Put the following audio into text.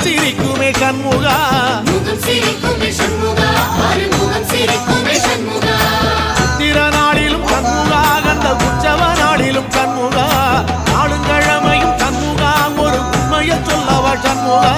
சிரிக்குமே சண்முகா திறநாளிலும் சண்முகா கந்த உற்சவ நாளிலும் சண்முகா நாளுங்கிழமையும் சண்முகா ஒரு உண்மையை சொல்லவா சண்முகா